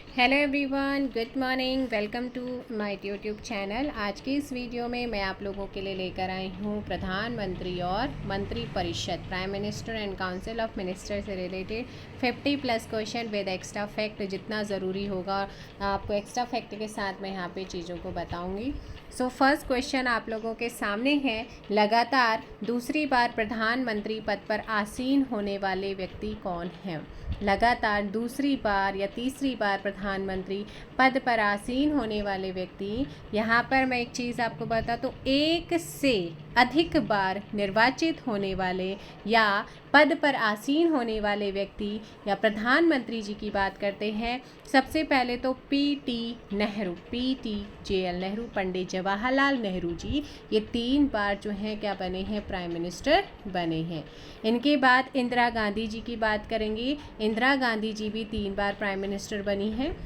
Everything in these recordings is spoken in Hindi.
Hello everyone, good morning. Welcome to my YouTube channel. आज की इस वीडियो में मैं आप लोगों के लिए लेकर आई हूँ प्रधानमंत्री और मंत्री परिषद, prime minister and council of minister से related 50+ question with extra fact. जितना ज़रूरी होगा आपको एक्स्ट्रा फैक्ट के साथ मैं यहाँ पे चीज़ों को बताऊँगी। सो फर्स्ट क्वेश्चन आप लोगों के सामने है, लगातार दूसरी बार प्रधानमंत्री पद पर आसीन होने वाले व्यक्ति कौन हैं? लगातार दूसरी बार या तीसरी बार प्रधानमंत्री पद पर आसीन होने वाले व्यक्ति, यहाँ पर मैं एक चीज़ आपको बता तो एक से अधिक बार निर्वाचित होने वाले या पद पर आसीन होने वाले व्यक्ति या प्रधानमंत्री जी की बात करते हैं। सबसे पहले तो पीटी नेहरू, PTJL नेहरू, पंडित जवाहरलाल नेहरू जी, ये 3 बार जो हैं क्या बने हैं, प्राइम मिनिस्टर बने हैं। इनके बाद इंदिरा गांधी जी की बात करेंगे। इंदिरा गांधी जी भी 3 बार प्राइम मिनिस्टर बनी हैं।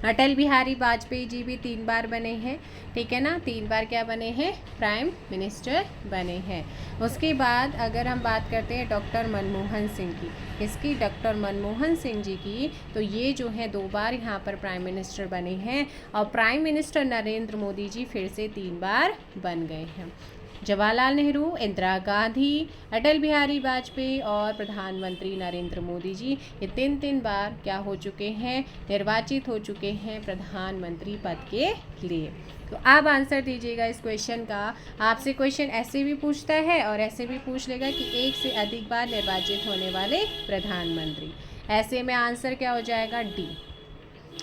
अटल बिहारी वाजपेयी जी भी 3 बार बने हैं, ठीक है ना, 3 बार क्या बने हैं, प्राइम मिनिस्टर बने हैं। उसके बाद अगर हम बात करते हैं डॉक्टर मनमोहन सिंह की, इसकी डॉक्टर मनमोहन सिंह जी की, तो ये जो है 2 बार यहाँ पर प्राइम मिनिस्टर बने हैं। और प्राइम मिनिस्टर नरेंद्र मोदी जी फिर से 3 बार बन गए हैं। जवाहरलाल नेहरू, इंदिरा गांधी, अटल बिहारी वाजपेयी और प्रधानमंत्री नरेंद्र मोदी जी, ये 3 बार क्या हो चुके हैं, निर्वाचित हो चुके हैं प्रधानमंत्री पद के लिए। तो आप आंसर दीजिएगा इस क्वेश्चन का। आपसे क्वेश्चन ऐसे भी पूछता है और ऐसे भी पूछ लेगा कि एक से अधिक बार निर्वाचित होने वाले प्रधानमंत्री। ऐसे में आंसर क्या हो जाएगा, डी।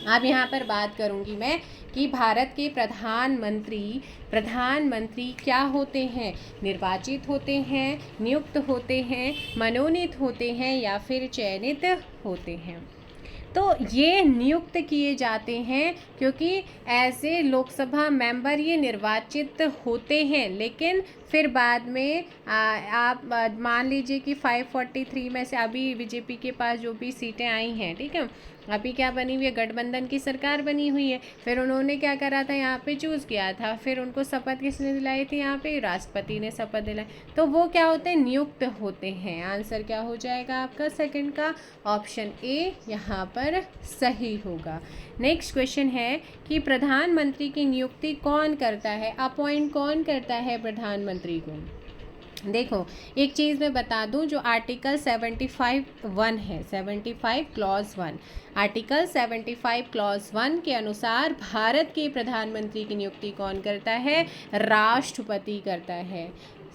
अब यहाँ पर बात करूँगी मैं कि भारत के प्रधानमंत्री क्या होते हैं, निर्वाचित होते हैं, नियुक्त होते हैं, मनोनीत होते हैं या फिर चयनित होते हैं। तो ये नियुक्त किए जाते हैं क्योंकि ऐसे लोकसभा मेंबर ये निर्वाचित होते हैं, लेकिन फिर बाद में आप मान लीजिए कि 543 में से अभी बीजेपी के पास जो भी सीटें आई हैं, ठीक है, अभी क्या बनी हुई है, गठबंधन की सरकार बनी हुई है। फिर उन्होंने क्या करा था, यहाँ पे चूज़ किया था, फिर उनको शपथ किसने दिलाई थी, यहाँ पे राष्ट्रपति ने शपथ दिलाई। तो वो क्या होते हैं, नियुक्त होते हैं। आंसर क्या हो जाएगा आपका सेकंड का, ऑप्शन ए यहाँ पर सही होगा। नेक्स्ट क्वेश्चन है कि प्रधानमंत्री की नियुक्ति कौन करता है, अपॉइंट कौन करता है प्रधानमंत्री को? देखो, एक चीज़ मैं बता दूं, जो आर्टिकल 75(1) है, 75 क्लॉज 1, आर्टिकल 75 क्लॉज 1 के अनुसार भारत के प्रधानमंत्री की नियुक्ति कौन करता है, राष्ट्रपति करता है,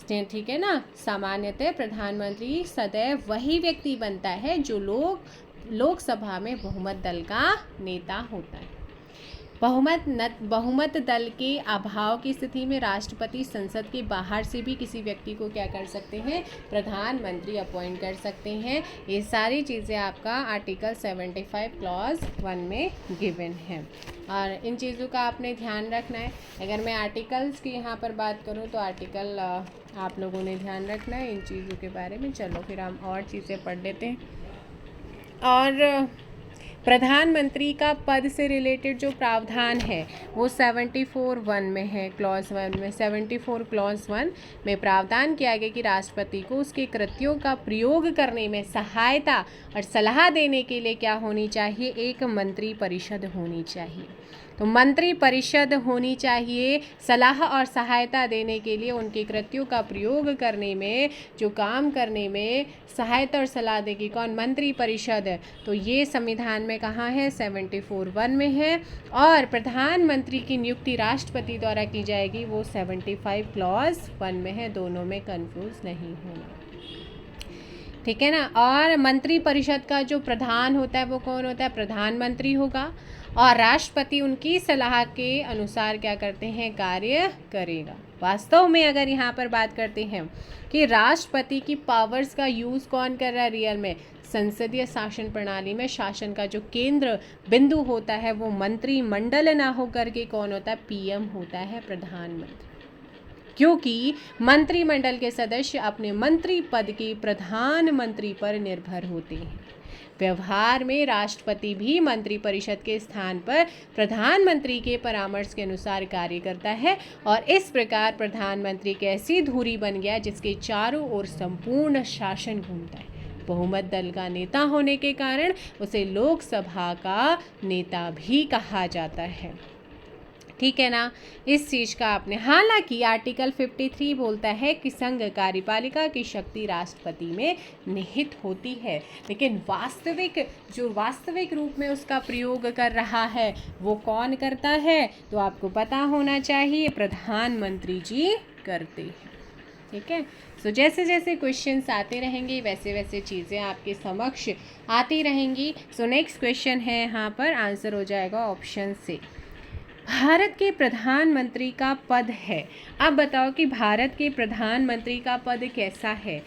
ठीक है ना। सामान्यतः प्रधानमंत्री सदैव वही व्यक्ति बनता है जो लोकसभा में बहुमत दल का नेता होता है। बहुमत दल के अभाव की स्थिति में राष्ट्रपति संसद के बाहर से भी किसी व्यक्ति को क्या कर सकते हैं, प्रधानमंत्री अपॉइंट कर सकते हैं। ये सारी चीज़ें आपका आर्टिकल 75 क्लॉज 1 में गिवन है और इन चीज़ों का आपने ध्यान रखना है। अगर मैं आर्टिकल्स की यहाँ पर बात करूँ तो आर्टिकल आप लोगों ने ध्यान रखना है इन चीज़ों के बारे में। चलो फिर हम और चीज़ें पढ़ लेते हैं। और प्रधानमंत्री का पद से रिलेटेड जो प्रावधान है वो 74(1) में है, क्लॉज 1 में। 74 क्लॉज 1 में प्रावधान किया गया कि राष्ट्रपति को उसके कृत्यों का प्रयोग करने में सहायता और सलाह देने के लिए क्या होनी चाहिए, एक मंत्री परिषद होनी चाहिए। तो मंत्री परिषद होनी चाहिए सलाह और सहायता देने के लिए, उनके कृत्यों का प्रयोग करने में, जो काम करने में सहायता और सलाह देगी कौन, मंत्री परिषद। तो ये संविधान में कहाँ है, 74(1) में है। और प्रधानमंत्री की नियुक्ति राष्ट्रपति द्वारा की जाएगी, वो 75 क्लॉज 1 में है। दोनों में कंफ्यूज नहीं होना, ठीक है ना। और मंत्री परिषद का जो प्रधान होता है वो कौन होता है, प्रधानमंत्री होगा और राष्ट्रपति उनकी सलाह के अनुसार क्या करते हैं, कार्य करेगा। वास्तव में अगर यहाँ पर बात करते हैं कि राष्ट्रपति की पावर्स का यूज़ कौन कर रहा है रियल में, संसदीय शासन प्रणाली में शासन का जो केंद्र बिंदु होता है वो मंत्रिमंडल ना होकर के कौन होता है, PM होता है, प्रधानमंत्री। क्योंकि मंत्रिमंडल के सदस्य अपने मंत्री पद के प्रधानमंत्री पर निर्भर होते हैं। व्यवहार में राष्ट्रपति भी मंत्रिपरिषद के स्थान पर प्रधानमंत्री के परामर्श के अनुसार कार्य करता है और इस प्रकार प्रधानमंत्री एक ऐसी धुरी बन गया जिसके चारों ओर संपूर्ण शासन घूमता है। बहुमत दल का नेता होने के कारण उसे लोकसभा का नेता भी कहा जाता है। ठीक है ना, इस चीज़ का आपने, हालांकि आर्टिकल 53 बोलता है कि संघ कार्यपालिका की शक्ति राष्ट्रपति में निहित होती है, लेकिन वास्तविक रूप में उसका प्रयोग कर रहा है वो कौन करता है, तो आपको पता होना चाहिए, प्रधानमंत्री जी करते हैं। ठीक है, सो जैसे जैसे क्वेश्चंस आते रहेंगे वैसे वैसे चीज़ें आपके समक्ष आती रहेंगी। सो नेक्स्ट क्वेश्चन है, यहाँ पर आंसर हो जाएगा ऑप्शन से। भारत के प्रधानमंत्री का पद है। अब बताओ कि भारत के प्रधानमंत्री का पद कैसा है।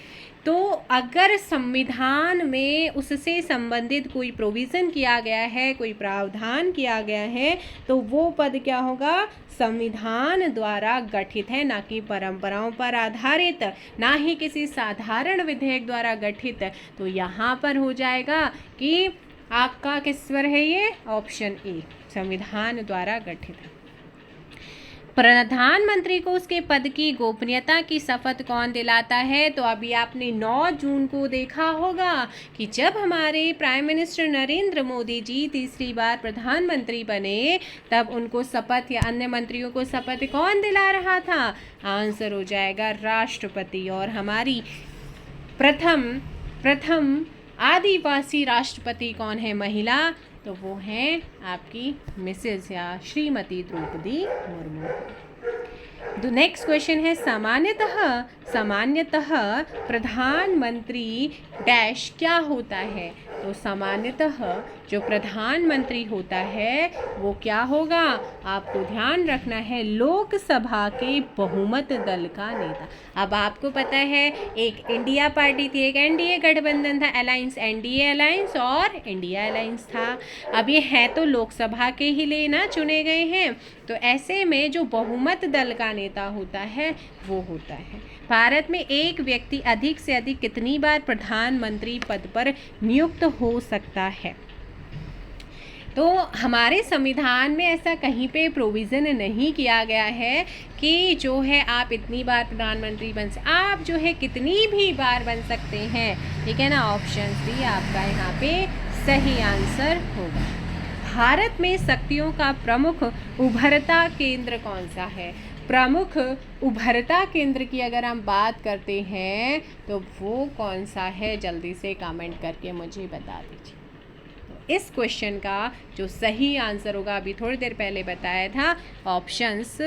तो अगर संविधान में उससे संबंधित कोई प्रोविज़न किया गया है, कोई प्रावधान किया गया है, तो वो पद क्या होगा, संविधान द्वारा गठित है, ना कि परंपराओं पर आधारित, ना ही किसी साधारण विधेयक द्वारा गठित। तो यहाँ पर हो जाएगा कि आपका किस पर है ये, ऑप्शन ए, संविधान द्वारा गठित है। प्रधानमंत्री को उसके पद की गोपनीयता की शपथ कौन दिलाता है। तो अभी आपने 9 जून को देखा होगा कि जब हमारे प्राइम मिनिस्टर नरेंद्र मोदी जी तीसरी बार प्रधानमंत्री बने, तब उनको शपथ या अन्य मंत्रियों को शपथ कौन दिला रहा था, आंसर हो जाएगा राष्ट्रपति। और हमारी प्रथम आदिवासी राष्ट्रपति कौन है, महिला, तो वो हैं आपकी मिसेस या श्रीमती द्रौपदी मुर्मू। नेक्स्ट क्वेश्चन है, सामान्यतः प्रधानमंत्री डैश क्या होता है। तो सामान्यतः जो प्रधानमंत्री होता है वो क्या होगा, आपको ध्यान रखना है, लोकसभा के बहुमत दल का नेता। अब आपको पता है एक इंडिया पार्टी थी, एक एनडीए गठबंधन था, अलायंस, एनडीए अलायंस और इंडिया अलायंस था। अब ये है तो लोकसभा के ही लिए ना चुने गए हैं, तो ऐसे में जो बहुमत दल का नेता होता है वो होता है। भारत में एक व्यक्ति अधिक से अधिक कितनी बार प्रधानमंत्री पद पर नियुक्त हो सकता है। तो हमारे संविधान में ऐसा कहीं पे प्रोविज़न नहीं किया गया है कि जो है आप इतनी बार प्रधानमंत्री आप जो है कितनी भी बार बन सकते हैं। ठीक है ना, ऑप्शन सी आपका यहाँ पे सही आंसर होगा। भारत में शक्तियों का प्रमुख उभरता केंद्र कौन सा है। प्रमुख उभरता केंद्र की अगर हम बात करते हैं तो वो कौन सा है, जल्दी से कमेंट करके मुझे बता दीजिए। इस क्वेश्चन का जो सही आंसर होगा, अभी थोड़ी देर पहले बताया था, ऑप्शंस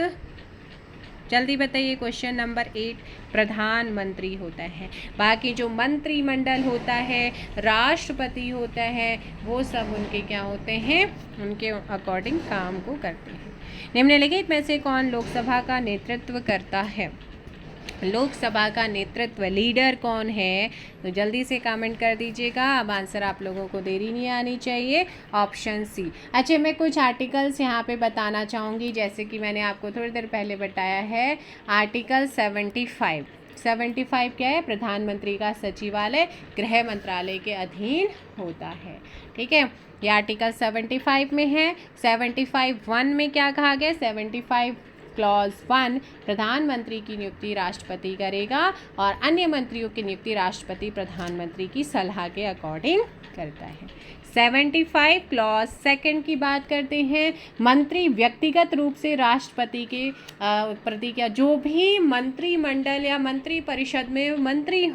जल्दी बताइए। क्वेश्चन नंबर 8 प्रधानमंत्री होता है। बाकी जो मंत्रिमंडल होता है, राष्ट्रपति होता है, वो सब उनके क्या होते हैं, उनके अकॉर्डिंग काम को करते हैं। निम्नलिखित में से कौन लोकसभा का नेतृत्व करता है। लोकसभा का नेतृत्व लीडर कौन है, तो जल्दी से कमेंट कर दीजिएगा। अब आंसर आप लोगों को देरी नहीं आनी चाहिए, ऑप्शन सी। अच्छा, मैं कुछ आर्टिकल्स यहाँ पे बताना चाहूँगी, जैसे कि मैंने आपको थोड़ी देर पहले बताया है। आर्टिकल 75 क्या है, प्रधानमंत्री का सचिवालय गृह मंत्रालय के अधीन होता है। ठीक है, ये आर्टिकल 75 में है। 75(1) में क्या कहा गया, 75 क्लॉज 1 प्रधानमंत्री की नियुक्ति राष्ट्रपति करेगा और अन्य मंत्रियों की नियुक्ति राष्ट्रपति प्रधानमंत्री की सलाह के अकॉर्डिंग करता है। 75 क्लॉज 2 की बात करते हैं। मंत्री व्यक्तिगत रूप से राष्ट्रपति के प्रति क्या, जो भी मंत्रिमंडल या मंत्री परिषद में मंत्री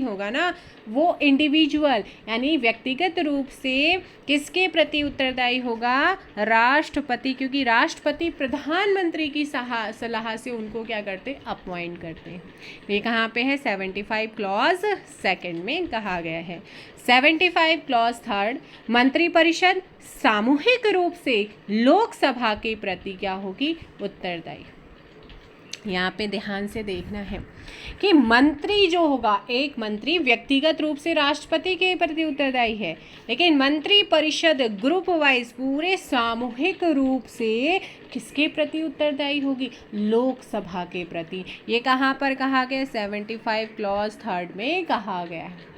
होगा ना, वो इंडिविजुअल यानी व्यक्तिगत रूप से किसके प्रति उत्तरदायी होगा, राष्ट्रपति, क्योंकि राष्ट्रपति प्रधानमंत्री की सलाह से उनको क्या करते, अपॉइंट करते हैं। ये कहाँ पे है, 75 क्लॉज 2 में कहा गया है। 75 क्लॉज 3 मंत्रिपरिषद सामूहिक रूप से लोकसभा के प्रति क्या होगी, उत्तरदायी। यहाँ पे ध्यान से देखना है कि मंत्री जो होगा, एक मंत्री व्यक्तिगत रूप से राष्ट्रपति के प्रति उत्तरदायी है, लेकिन मंत्री परिषद ग्रुप वाइज पूरे सामूहिक रूप से किसके प्रति उत्तरदायी होगी, लोकसभा के प्रति। ये कहाँ पर कहा गया, 75 क्लॉज 3 में कहा गया है।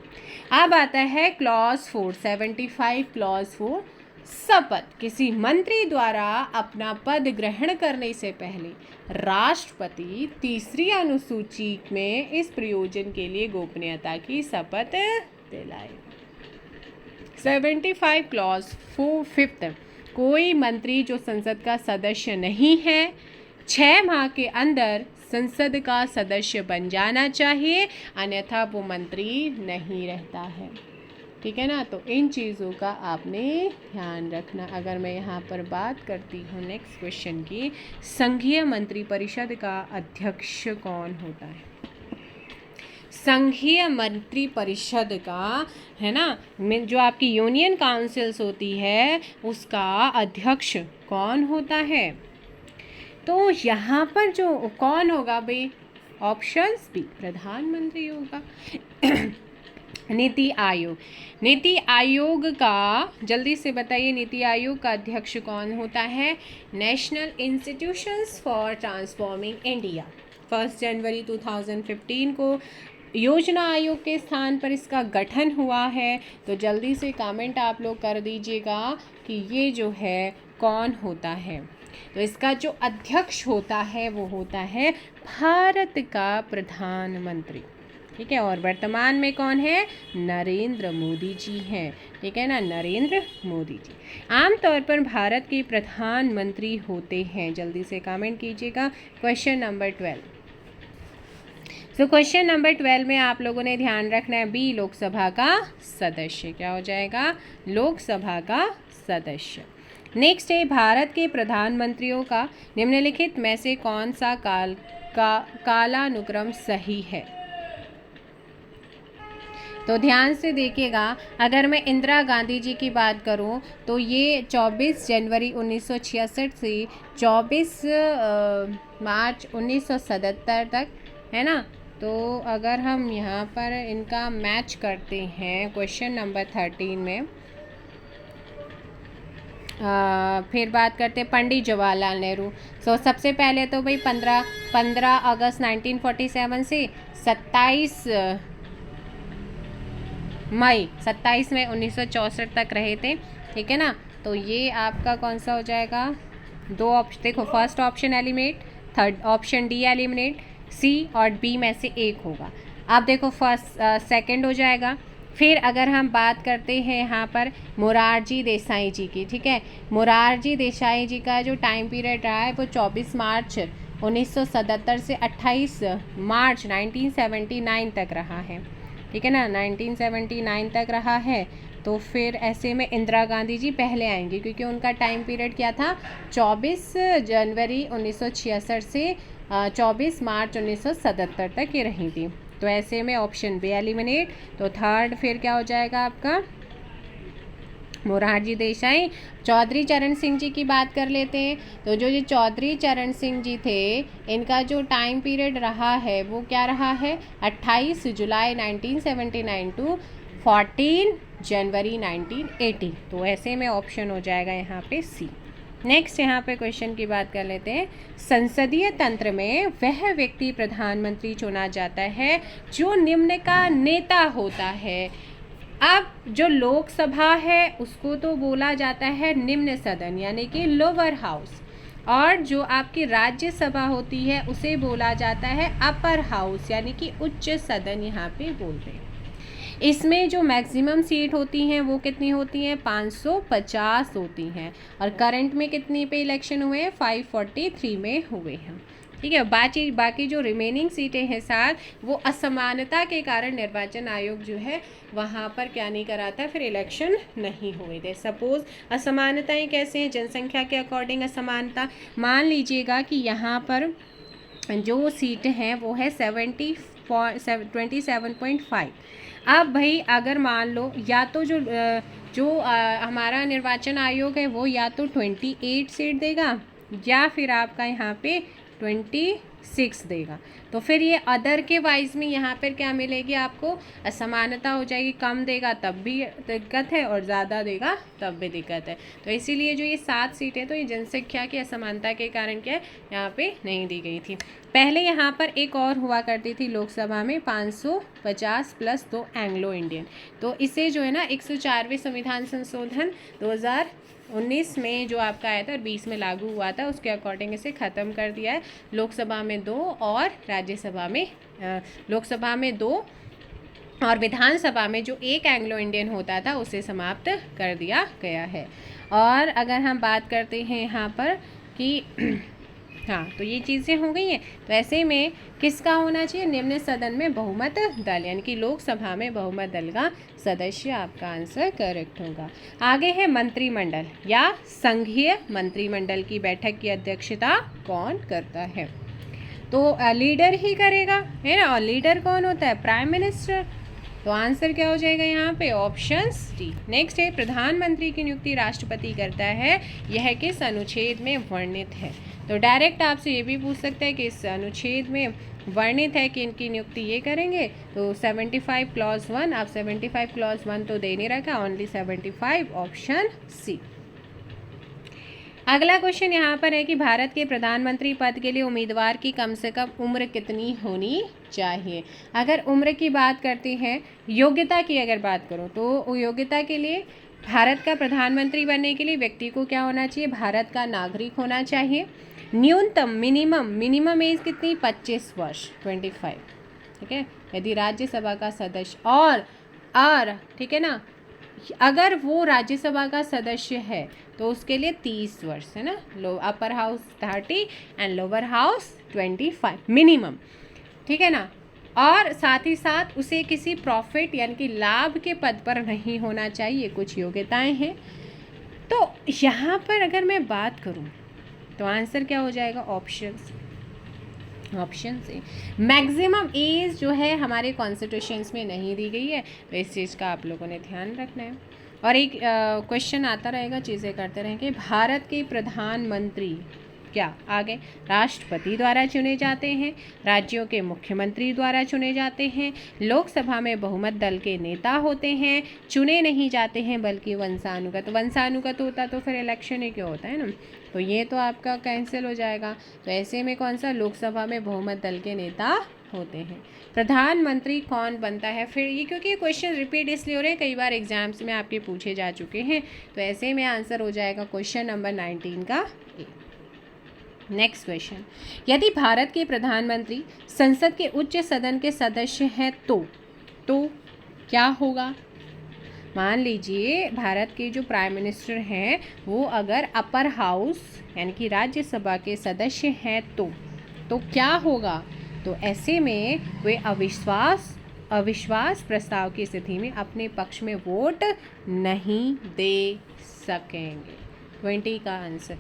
अब आता है क्लॉज 4, 75 क्लॉज 4 शपथ किसी मंत्री द्वारा अपना पद ग्रहण करने से पहले राष्ट्रपति तीसरी अनुसूची में इस प्रयोजन के लिए गोपनीयता की शपथ दिलाए। 75 क्लॉज 5 कोई मंत्री जो संसद का सदस्य नहीं है 6 माह के अंदर संसद का सदस्य बन जाना चाहिए, अन्यथा वो मंत्री नहीं रहता है। ठीक है ना, तो इन चीज़ों का आपने ध्यान रखना। अगर मैं यहाँ पर बात करती हूँ नेक्स्ट क्वेश्चन की, संघीय मंत्रिपरिषद का अध्यक्ष कौन होता है? संघीय मंत्रिपरिषद का, है ना, जो आपकी यूनियन काउंसिल्स होती है उसका अध्यक्ष कौन होता है? तो यहाँ पर जो कौन होगा भाई, ऑप्शंस भी प्रधानमंत्री होगा। नीति आयोग, नीति आयोग का जल्दी से बताइए, नीति आयोग का अध्यक्ष कौन होता है? National institutions for transforming India. 1 जनवरी 2015 को योजना आयोग के स्थान पर इसका गठन हुआ है। तो जल्दी से कमेंट आप लोग कर दीजिएगा कि ये जो है कौन होता है। तो इसका जो अध्यक्ष होता है वो होता है भारत का प्रधानमंत्री। ठीक है, और वर्तमान में कौन है? नरेंद्र मोदी जी हैं। ठीक है ना, नरेंद्र मोदी जी आमतौर पर भारत के प्रधानमंत्री होते हैं। जल्दी से कमेंट कीजिएगा। Question number 12। तो क्वेश्चन नंबर 12 में आप लोगों ने ध्यान रखना है, बी लोकसभा का सदस्य। क्या हो जाएगा? लोकसभा का सदस्य। नेक्स्ट है, भारत के प्रधानमंत्रियों का निम्नलिखित में से कौन सा कालानुक्रम सही है? तो ध्यान से देखिएगा। अगर मैं इंदिरा गांधी जी की बात करूं तो ये 24 जनवरी 1966 से 24 मार्च 1977 तक, है ना। तो अगर हम यहाँ पर इनका मैच करते हैं क्वेश्चन नंबर 13 में, फिर बात करते हैं पंडित जवाहरलाल नेहरू। सो सबसे पहले तो भाई 15 अगस्त 1947 से 27 मई 1964 तक रहे थे। ठीक है ना, तो ये आपका कौन सा हो जाएगा? दो ऑप्शन देखो, first option eliminate, third option D eliminate, C और बी में से एक होगा। आप देखो फर्स्ट सेकंड हो जाएगा। फिर अगर हम बात करते हैं यहाँ पर मोरारजी देसाई जी की, ठीक है, मोरारजी देसाई जी का जो टाइम पीरियड रहा है वो 24 मार्च 1977 से 28 मार्च 1979 तक रहा है। ठीक है ना, 1979 तक रहा है। तो फिर ऐसे में इंदिरा गांधी जी पहले आएंगे क्योंकि उनका टाइम पीरियड क्या था? 24 जनवरी 1966 से 24 मार्च 1977 तक ये रही थी। तो ऐसे में ऑप्शन बी एलिमिनेट। तो थर्ड फिर क्या हो जाएगा आपका? मोरारजी देसाई। चौधरी चरण सिंह जी की बात कर लेते हैं। तो जो ये चौधरी चरण सिंह जी थे, इनका जो टाइम पीरियड रहा है वो क्या रहा है? 28 जुलाई 1979 टू 14 जनवरी 1980। तो ऐसे में ऑप्शन हो जाएगा यहाँ पे सी। नेक्स्ट यहाँ पे क्वेश्चन की बात कर लेते हैं। संसदीय तंत्र में वह व्यक्ति प्रधानमंत्री चुना जाता है जो निम्न का नेता होता है। अब जो लोकसभा है उसको तो बोला जाता है निम्न सदन यानी कि लोअर हाउस, और जो आपकी राज्यसभा होती है उसे बोला जाता है अपर हाउस यानी कि उच्च सदन यहाँ पे बोलते हैं। इसमें जो मैक्सिमम सीट होती हैं वो कितनी होती हैं? 550 होती हैं। और करंट में कितनी पे इलेक्शन हुए हैं? 543 में हुए हैं। ठीक है, बाकी जो रिमेनिंग सीटें हैं 7, वो असमानता के कारण निर्वाचन आयोग जो है वहाँ पर क्या नहीं कराता, फिर इलेक्शन नहीं हुए थे। सपोज असमानताएं कैसे हैं? जनसंख्या के अकॉर्डिंग असमानता। मान लीजिएगा कि यहाँ पर जो सीट हैं वो है 27.5। अब भाई अगर मान लो या तो जो हमारा निर्वाचन आयोग है वो या तो 28 सीट देगा या फिर आपका यहाँ पे 26 देगा। तो फिर ये अदर के वाइज में यहाँ पर क्या मिलेगी आपको? असमानता हो जाएगी। कम देगा तब भी दिक्कत है और ज़्यादा देगा तब भी दिक्कत है। तो इसीलिए जो ये 7 सीटें तो ये जनसंख्या की असमानता के कारण क्या यहाँ पे नहीं दी गई थी। पहले यहाँ पर एक और हुआ करती थी लोकसभा में 500 50 प्लस 2 एंग्लो इंडियन। तो इसे जो है ना 104वें संविधान संशोधन 2019 में जो आपका आया था और 20 में लागू हुआ था, उसके अकॉर्डिंग इसे ख़त्म कर दिया है। लोकसभा में 2 और राज्यसभा में लोकसभा में 2 और विधानसभा में जो 1 एंग्लो इंडियन होता था उसे समाप्त कर दिया गया है। और अगर हम बात करते हैं यहाँ पर कि हाँ, तो ये चीज़ें हो गई हैं। तो ऐसे में किसका होना चाहिए? निम्न सदन में बहुमत दल, यानी कि लोकसभा में बहुमत दल का सदस्य आपका आंसर करेक्ट होगा। आगे है मंत्रिमंडल या संघीय मंत्रिमंडल की बैठक की अध्यक्षता कौन करता है? तो लीडर ही करेगा, है ना। और लीडर कौन होता है? Prime minister. तो आंसर क्या हो जाएगा यहाँ पे? Option D. नेक्स्ट है प्रधानमंत्री की नियुक्ति राष्ट्रपति करता है, यह किस अनुच्छेद में वर्णित है? तो डायरेक्ट आपसे ये भी पूछ सकता है कि इस अनुच्छेद में वर्णित है कि इनकी नियुक्ति ये करेंगे। तो 75 क्लॉज 1, आप 75 क्लॉज 1 तो दे नहीं रखा, ओनली 75, ऑप्शन सी। अगला क्वेश्चन यहाँ पर है कि भारत के प्रधानमंत्री पद के लिए उम्मीदवार की कम से कम उम्र कितनी होनी चाहिए? अगर उम्र की बात करते हैं, योग्यता की अगर बात करूँ तो योग्यता के लिए भारत का प्रधानमंत्री बनने के लिए व्यक्ति को क्या होना चाहिए? भारत का नागरिक होना चाहिए। न्यूनतम मिनिमम एज कितनी? 25 वर्ष, 25, ठीक है। यदि राज्यसभा का सदस्य और ठीक है ना, अगर वो राज्यसभा का सदस्य है तो उसके लिए 30 वर्ष, है ना। Upper house 30 and lower house 25 minimum, ठीक है ना। और साथ ही साथ उसे किसी प्रॉफिट यानी कि लाभ के पद पर नहीं होना चाहिए, कुछ योग्यताएं हैं। तो यहाँ पर अगर मैं बात करूँ तो आंसर क्या हो जाएगा? ऑप्शन से। मैक्सिमम एज जो है हमारे कॉन्स्टिट्यूशंस में नहीं दी गई है, तो इस चीज़ का आप लोगों ने ध्यान रखना है। और एक क्वेश्चन आता रहेगा, चीज़ें करते रहेंगे। भारत के प्रधानमंत्री क्या आगे राष्ट्रपति द्वारा चुने जाते हैं, राज्यों के मुख्यमंत्री द्वारा चुने जाते हैं, लोकसभा में बहुमत दल के नेता होते हैं, चुने नहीं जाते हैं बल्कि वंशानुगत होता तो फिर इलेक्शन ही क्यों होता है ना। तो ये तो आपका कैंसिल हो जाएगा। तो ऐसे में कौन सा? लोकसभा में बहुमत दल के नेता होते हैं। प्रधानमंत्री कौन बनता है फिर? ये क्योंकि ये क्वेश्चन रिपीट इसलिए हो रहे हैं, कई बार एग्जाम्स में आपके पूछे जा चुके हैं। तो ऐसे में आंसर हो जाएगा क्वेश्चन नंबर 19 का ए। नेक्स्ट क्वेश्चन, यदि भारत के प्रधानमंत्री संसद के उच्च सदन के सदस्य हैं तो क्या होगा? मान लीजिए भारत के जो प्राइम मिनिस्टर हैं वो अगर अपर हाउस यानी कि राज्यसभा के सदस्य हैं तो क्या होगा? तो ऐसे में वे अविश्वास प्रस्ताव की स्थिति में अपने पक्ष में वोट नहीं दे सकेंगे। 20 का आंसर।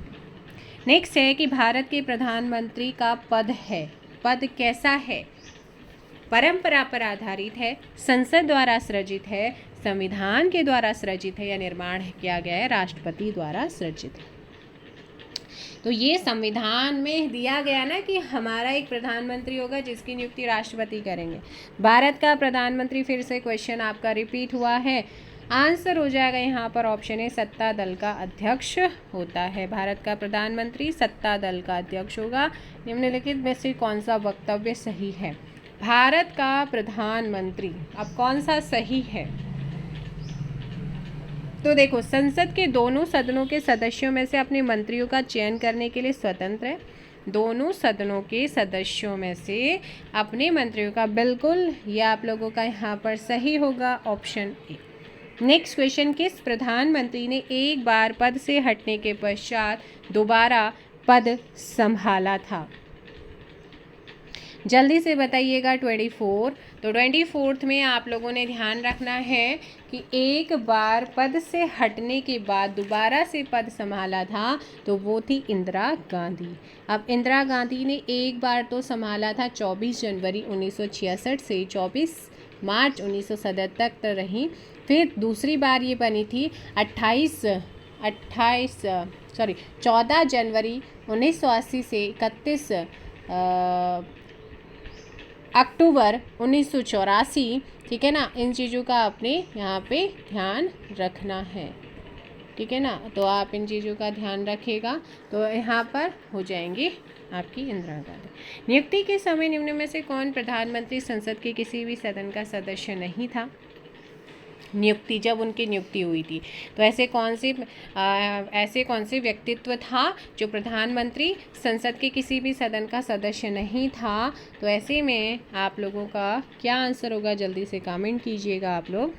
नेक्स्ट है कि भारत के प्रधानमंत्री का पद कैसा है? परंपरा पर आधारित है, संसद द्वारा सृजित है, संविधान के द्वारा सृजित है या निर्माण किया गया है, राष्ट्रपति द्वारा सृजित है। तो ये संविधान में दिया गया ना कि हमारा एक प्रधानमंत्री होगा जिसकी नियुक्ति राष्ट्रपति करेंगे। भारत का प्रधानमंत्री, फिर से क्वेश्चन आपका रिपीट हुआ है, आंसर हो जाएगा यहाँ पर ऑप्शन ए, सत्ता दल का अध्यक्ष होता है। भारत का प्रधानमंत्री सत्ता दल का अध्यक्ष होगा। निम्नलिखित में से कौन सा वक्तव्य सही है? भारत का प्रधानमंत्री, अब कौन सा सही है? तो देखो, संसद के दोनों सदनों के सदस्यों में से अपने मंत्रियों का चयन करने के लिए स्वतंत्र है। दोनों सदनों के सदस्यों में से अपने मंत्रियों का, बिल्कुल ये आप लोगों का यहाँ पर सही होगा, ऑप्शन ए। नेक्स्ट क्वेश्चन, किस प्रधानमंत्री ने एक बार पद से हटने के पश्चात दोबारा पद संभाला था? जल्दी से बताइएगा। 24। तो 24th में आप लोगों ने ध्यान रखना है कि एक बार पद से हटने के बाद दोबारा से पद संभाला था तो वो थी इंदिरा गांधी। अब इंदिरा गांधी ने एक बार तो संभाला था 24 जनवरी 1966 से 24 मार्च 1977 तक रही। फिर दूसरी बार ये बनी थी 14 जनवरी 1980 से 31 अक्टूबर 1984, ठीक है ना। इन चीज़ों का आपने यहाँ पे ध्यान रखना है। ठीक है ना। तो आप इन चीज़ों का ध्यान रखिएगा। तो यहाँ पर हो जाएंगी आपकी इंदिरा गांधी। नियुक्ति के समय निम्न में से कौन प्रधानमंत्री संसद के किसी भी सदन का सदस्य नहीं था? नियुक्ति, जब उनकी नियुक्ति हुई थी तो ऐसे कौन से व्यक्तित्व था जो प्रधानमंत्री संसद के किसी भी सदन का सदस्य नहीं था? तो ऐसे में आप लोगों का क्या आंसर होगा, जल्दी से कमेंट कीजिएगा आप लोग।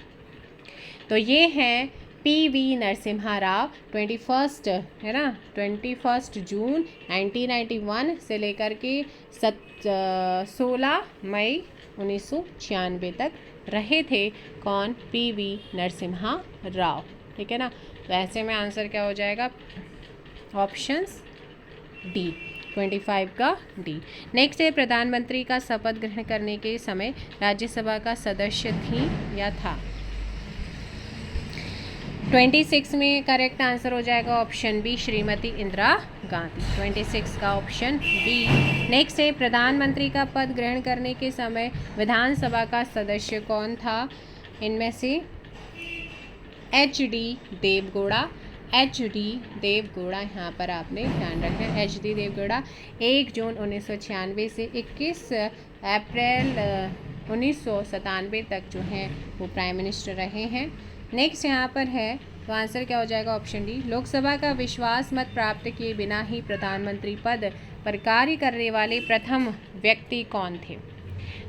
तो ये है पी.वी. नरसिम्हा राव। 21 है ना, 21 जून 1991 से लेकर के 16 मई 1996 तक रहे थे। कौन? पी.वी. नरसिम्हा राव। ठीक है ना। तो ऐसे में आंसर क्या हो जाएगा? ऑप्शंस डी, 25 का डी। नेक्स्ट है प्रधानमंत्री का शपथ ग्रहण करने के समय राज्यसभा का सदस्य थी या था? 26 में करेक्ट आंसर हो जाएगा ऑप्शन बी, श्रीमती इंदिरा गांधी। 26 का ऑप्शन बी। नेक्स्ट है प्रधानमंत्री का पद ग्रहण करने के समय विधानसभा का सदस्य कौन था? इनमें से एच.डी. देवगौड़ा। एच.डी. देवगौड़ा, यहाँ पर आपने ध्यान रखना है। एच.डी. देवगौड़ा 1 जून 1996 से 21 अप्रैल 1997 तक जो हैं वो प्राइम मिनिस्टर रहे हैं। नेक्स्ट यहाँ पर है, तो आंसर क्या हो जाएगा? Option D. लोकसभा का विश्वास मत प्राप्त किए बिना ही प्रधानमंत्री पद पर कार्य करने वाले प्रथम व्यक्ति कौन थे?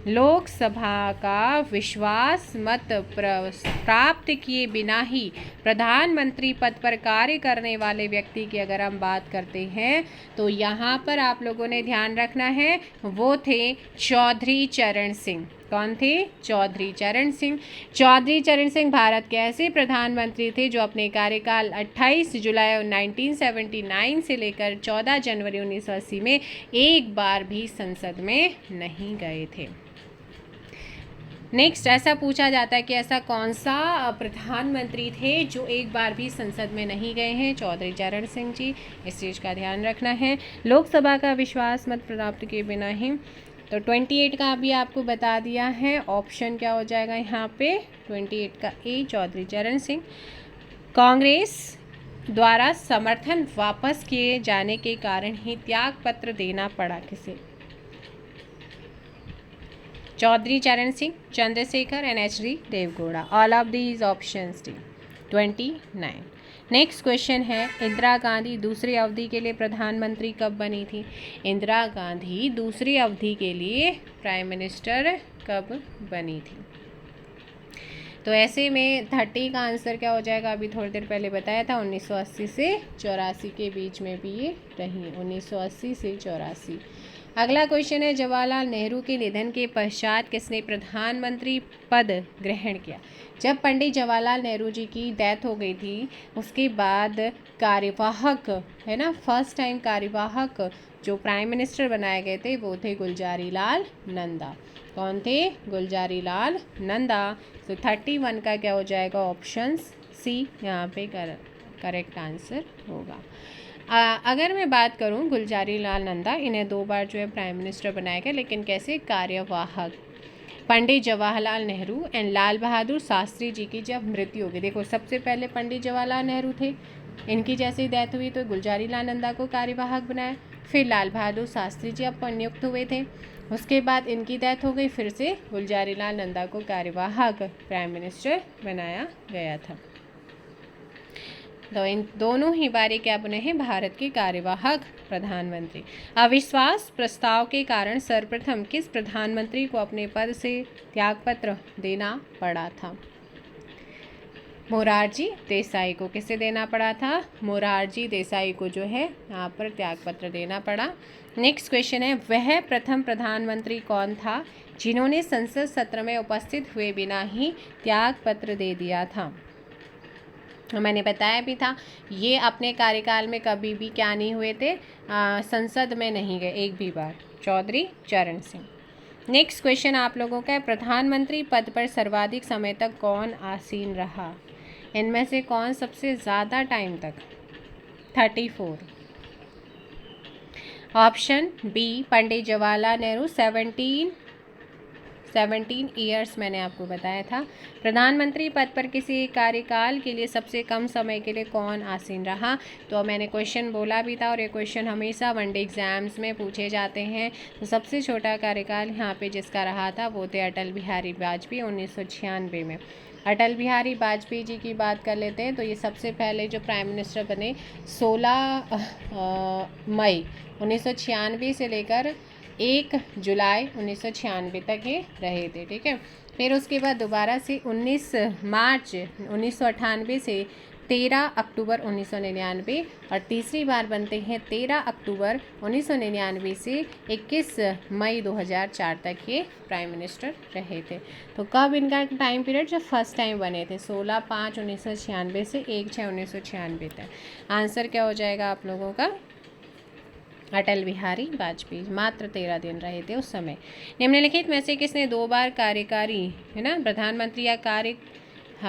लोकसभा का विश्वास मत प्राप्त किए बिना ही प्रधानमंत्री पद पर कार्य करने वाले व्यक्ति की अगर हम बात करते हैं तो यहाँ पर आप लोगों ने ध्यान रखना है, वो थे चौधरी चरण सिंह। कौन थे? चौधरी चरण सिंह। चौधरी चरण सिंह भारत के ऐसे प्रधानमंत्री थे जो अपने कार्यकाल 28 जुलाई 1979 से लेकर 14 जनवरी 1980 में एक बार भी संसद में नहीं गए थे। नेक्स्ट ऐसा पूछा जाता है कि ऐसा कौन सा प्रधानमंत्री थे जो एक बार भी संसद में नहीं गए हैं? चौधरी चरण सिंह जी। इस चीज़ का ध्यान रखना है। लोकसभा का विश्वास मत प्राप्त किए बिना ही, तो 28 का अभी आपको बता दिया है। ऑप्शन क्या हो जाएगा यहाँ पे? 28 का ए, चौधरी चरण सिंह। कांग्रेस द्वारा समर्थन वापस किए जाने के कारण ही त्याग पत्र देना पड़ा किसे? Chaudhary Charan Singh, Chandrashekhar and H D. Deve Gowda. All of these options D. 29। Next question है, इंदिरा गांधी दूसरी अवधि के लिए प्रधानमंत्री कब बनी थी? इंदिरा गांधी दूसरी अवधि के लिए प्राइम मिनिस्टर कब बनी थी? तो ऐसे में 30 का आंसर क्या हो जाएगा? अभी थोड़ी देर पहले बताया था, 1980 से 84 के बीच में भी ये रही, 1980 से 84। अगला क्वेश्चन है, जवाहरलाल नेहरू के निधन के पश्चात किसने प्रधानमंत्री पद ग्रहण किया? जब पंडित जवाहरलाल नेहरू जी की डेथ हो गई थी उसके बाद कार्यवाहक, है ना, फर्स्ट टाइम कार्यवाहक जो प्राइम मिनिस्टर बनाए गए थे वो थे गुलजारी लाल नंदा। कौन थे? गुलजारी लाल नंदा। तो 31 का क्या हो जाएगा? ऑप्शन सी यहाँ पे करेक्ट आंसर होगा। अगर मैं बात करूं गुलजारी लाल नंदा, इन्हें 2 बार जो है प्राइम मिनिस्टर बनाया गया, लेकिन कैसे? कार्यवाहक। पंडित जवाहरलाल नेहरू एंड लाल बहादुर शास्त्री जी की जब मृत्यु हो गई, देखो सबसे पहले पंडित जवाहरलाल नेहरू थे, इनकी जैसे डेथ हुई तो गुलजारी लाल नंदा को कार्यवाहक बनाया। फिर लाल बहादुर शास्त्री जी अब नियुक्त हुए थे, उसके बाद इनकी डेथ हो गई, फिर से गुलजारी लाल नंदा को कार्यवाहक प्राइम मिनिस्टर बनाया गया था। तो इन दोनों ही बारी क्या बने हैं? भारत के कार्यवाहक प्रधानमंत्री। अविश्वास प्रस्ताव के कारण सर्वप्रथम किस प्रधानमंत्री को अपने पद से त्यागपत्र देना पड़ा था? मोरारजी देसाई को। किसे देना पड़ा था? मोरारजी देसाई को जो है यहाँ पर त्यागपत्र देना पड़ा। नेक्स्ट क्वेश्चन है, वह प्रथम प्रधानमंत्री कौन था जिन्होंने संसद सत्र में उपस्थित हुए बिना ही त्यागपत्र दे दिया था? मैंने बताया भी था, ये अपने कार्यकाल में कभी भी क्या नहीं हुए थे? संसद में नहीं गए एक भी बार। चौधरी चरण सिंह। नेक्स्ट क्वेश्चन आप लोगों का है, प्रधानमंत्री पद पर सर्वाधिक समय तक कौन आसीन रहा? इनमें से कौन सबसे ज़्यादा टाइम तक? 34। Option B, Pandit Jawaharlal Nehru 17 years मैंने आपको बताया था। प्रधानमंत्री पद पर किसी कार्यकाल के लिए सबसे कम समय के लिए कौन आसीन रहा? तो मैंने क्वेश्चन बोला भी था और ये क्वेश्चन हमेशा वनडे एग्जाम्स में पूछे जाते हैं। तो सबसे छोटा कार्यकाल यहाँ पे जिसका रहा था वो थे अटल बिहारी वाजपेयी 1996 में। अटल बिहारी वाजपेयी जी की बात कर लेते हैं। तो ये सबसे पहले जो प्राइम मिनिस्टर बने 16 मई 1996 से लेकर 1 जुलाई 1996 तक ये रहे थे, ठीक है। फिर उसके बाद दोबारा से 19 मार्च 1998 से 13 अक्टूबर 1999 और तीसरी बार बनते हैं 13 अक्टूबर 1999 से 21 मई 2004 तक ये प्राइम मिनिस्टर रहे थे। तो कब इनका टाइम पीरियड? जब फर्स्ट टाइम बने थे 16/5/1996 से 1/6/1996 तक। आंसर क्या हो जाएगा आप लोगों का? अटल बिहारी वाजपेयी। मात्र 13 दिन रहे थे उस समय। निम्नलिखित में से किसने 2 बार कार्यकारी है ना प्रधानमंत्री या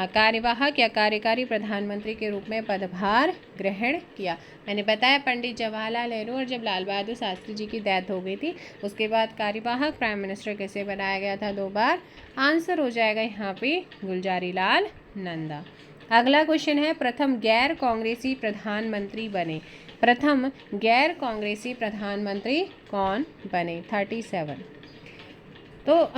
कार्यवाहक या कार्यकारी प्रधानमंत्री के रूप में पदभार ग्रहण किया? मैंने बताया पंडित जवाहरलाल नेहरू और जब लाल बहादुर शास्त्री जी की डेथ हो गई थी उसके बाद कार्यवाहक प्राइम मिनिस्टर कैसे बनाया गया था 2 बार? आंसर हो जाएगा यहाँ पे गुलजारी लाल नंदा। अगला क्वेश्चन है प्रथम गैर कांग्रेसी प्रधानमंत्री बने। प्रथम गैर कांग्रेसी प्रधानमंत्री कौन बने? 37। तो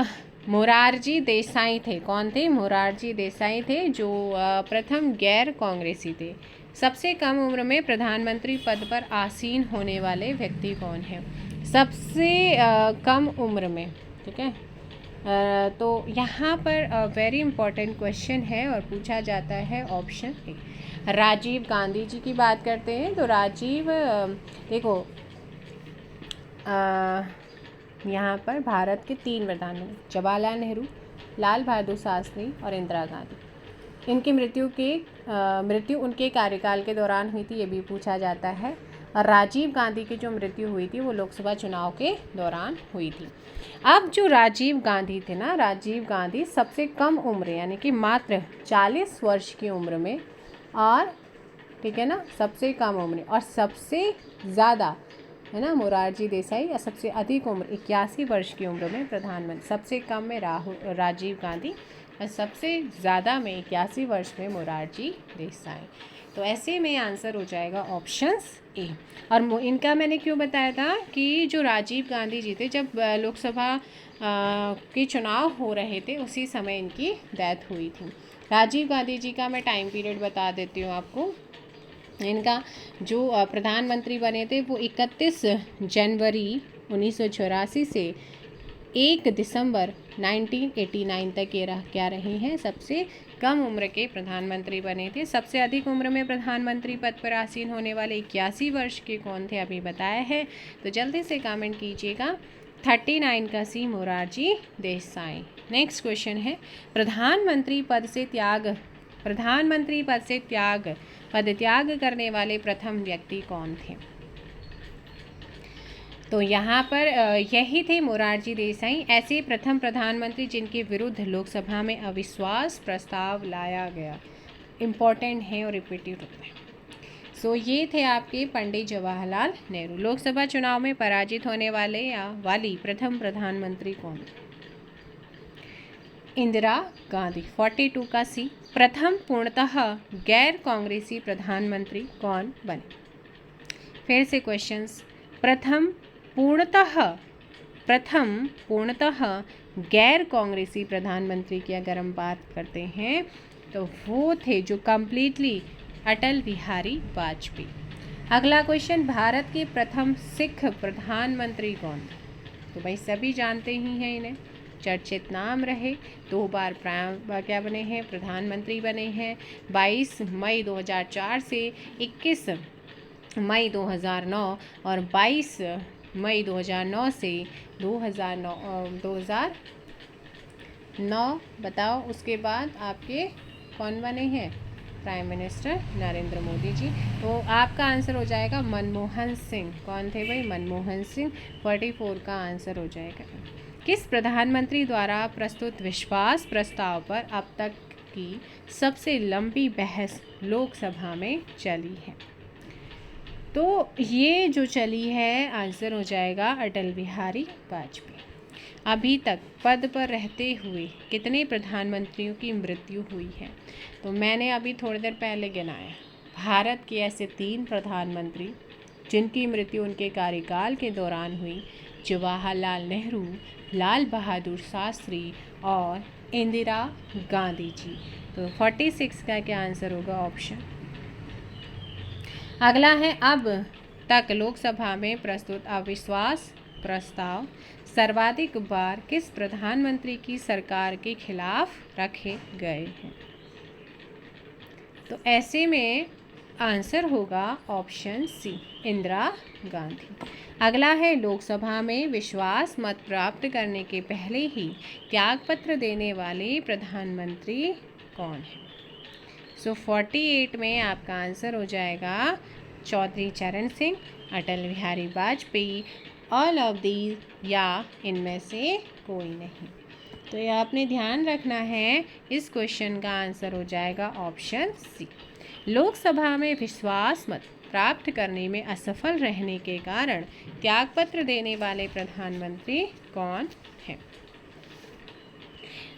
मोरारजी देसाई थे। कौन थे? मोरारजी देसाई थे जो प्रथम गैर कांग्रेसी थे। सबसे कम उम्र में प्रधानमंत्री पद पर आसीन होने वाले व्यक्ति कौन है? सबसे कम उम्र में, ठीक है। तो यहाँ पर वेरी इंपॉर्टेंट क्वेश्चन है और पूछा जाता है ऑप्शन ए। राजीव गांधी जी की बात करते हैं। तो राजीव देखो यहाँ पर भारत के 3 प्रधानमंत्री जवाहरलाल नेहरू, लाल बहादुर शास्त्री और इंदिरा गांधी। इनकी मृत्यु उनके कार्यकाल के दौरान हुई थी, ये भी पूछा जाता है। और राजीव गांधी की जो मृत्यु हुई थी वो लोकसभा चुनाव के दौरान हुई थी। अब जो राजीव गांधी थे ना, राजीव गांधी सबसे कम उम्र यानी कि मात्र 40 वर्ष की उम्र में, और ठीक है ना, सबसे कम उम्र, और सबसे ज़्यादा है ना मोरारजी देसाई, या सबसे अधिक उम्र 81 वर्ष की उम्र में प्रधानमंत्री। सबसे कम में राजीव गांधी और सबसे ज़्यादा में 81 वर्ष में मोरारजी देसाई। तो ऐसे में आंसर हो जाएगा ऑप्शंस ए। और इनका मैंने क्यों बताया था कि जो राजीव गांधी जी थे जब लोकसभा के चुनाव हो रहे थे उसी समय इनकी डेथ हुई थी। राजीव गांधी जी का मैं टाइम पीरियड बता देती हूँ आपको। इनका जो प्रधानमंत्री बने थे वो 31 जनवरी 1984 से 1 दिसंबर 1989 तक ये क्या रहे हैं? सबसे कम उम्र के प्रधानमंत्री बने थे। सबसे अधिक उम्र में प्रधानमंत्री पद पर आसीन होने वाले 81 वर्ष के कौन थे? अभी बताया है, तो जल्दी से कमेंट कीजिएगा। 39 का सी मोरारजी देसाई। नेक्स्ट क्वेश्चन है प्रधानमंत्री पद से त्याग करने वाले प्रथम व्यक्ति कौन थे? तो यहाँ पर यही थे मोरारजी देसाई, ऐसे प्रथम प्रधानमंत्री जिनके विरुद्ध लोकसभा में अविश्वास प्रस्ताव लाया गया। इम्पॉर्टेंट है और रिपीटेड होता है। सो ये थे आपके पंडित जवाहरलाल नेहरू। लोकसभा चुनाव में पराजित होने वाले या वाली प्रथम प्रधानमंत्री कौन? इंदिरा गांधी। 42 का सी। प्रथम पूर्णतः गैर कांग्रेसी प्रधानमंत्री कौन बने? फिर से क्वेश्चंस। प्रथम पूर्णतः गैर कांग्रेसी प्रधानमंत्री की अगर हम बात करते हैं तो वो थे जो कंप्लीटली अटल बिहारी वाजपेयी। अगला क्वेश्चन, भारत के प्रथम सिख प्रधानमंत्री कौन? तो भाई सभी जानते ही हैं इन्हें, चर्चित नाम रहे, 2 बार क्या बने हैं? प्रधानमंत्री बने हैं। 22 मई 2004 से 21 मई 2009 और 22 मई 2009 से 2009 बताओ। उसके बाद आपके कौन बने हैं? Prime minister Narendra Modi ji. तो आपका आंसर हो जाएगा मनमोहन सिंह। कौन थे भाई? मनमोहन सिंह। 44 का आंसर हो जाएगा। किस प्रधानमंत्री द्वारा प्रस्तुत विश्वास प्रस्ताव पर अब तक की सबसे लंबी बहस लोकसभा में चली है? तो ये जो चली है आंसर हो जाएगा अटल बिहारी वाजपेयी। अभी तक पद पर रहते हुए कितने प्रधानमंत्रियों की मृत्यु हुई है? तो मैंने अभी थोड़ी देर पहले गिनाया, भारत के ऐसे 3 प्रधानमंत्री जिनकी मृत्यु उनके कार्यकाल के दौरान हुई, जवाहरलाल नेहरू, लाल बहादुर शास्त्री और इंदिरा गांधी जी। तो 46 का क्या आंसर होगा? ऑप्शन। अगला है, अब तक लोकसभा में प्रस्तुत अविश्वास प्रस्ताव सर्वाधिक बार किस प्रधानमंत्री की सरकार के खिलाफ रखे गए हैं? तो ऐसे में आंसर होगा ऑप्शन सी, इंदिरा गांधी। अगला है, लोकसभा में विश्वास मत प्राप्त करने के पहले ही त्यागपत्र देने वाले प्रधानमंत्री कौन है? सो 48 में आपका आंसर हो जाएगा Chaudhary Charan Singh, Atal Bihari Vajpayee, all of these या इनमें से कोई नहीं। तो ये आपने ध्यान रखना है, इस क्वेश्चन का आंसर हो जाएगा ऑप्शन सी। लोकसभा में विश्वास मत प्राप्त करने में असफल रहने के कारण त्यागपत्र देने वाले प्रधानमंत्री कौन है?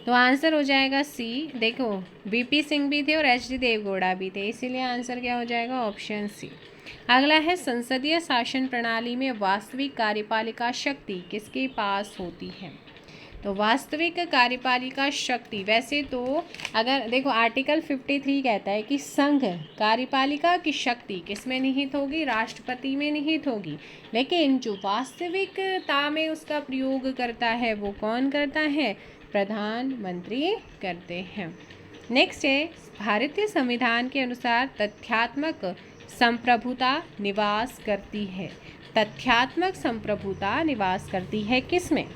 तो आंसर हो जाएगा सी। देखो, वीपी सिंह भी थे और एचडी देवगौड़ा भी थे, इसीलिए आंसर क्या हो जाएगा? Option C. अगला है, संसदीय शासन प्रणाली में वास्तविक कार्यपालिका शक्ति किसके पास होती है? तो वास्तविक कार्यपालिका शक्ति, वैसे तो अगर देखो आर्टिकल 53 कहता है कि संघ कार्यपालिका की शक्ति किस में निहित होगी? राष्ट्रपति में निहित होगी। लेकिन जो वास्तविकता में उसका प्रयोग करता है वो कौन करता है? प्रधानमंत्री करते हैं। नेक्स्ट है, भारतीय संविधान के अनुसार तथ्यात्मक संप्रभुता निवास करती है। तथ्यात्मक संप्रभुता निवास करती है किस में?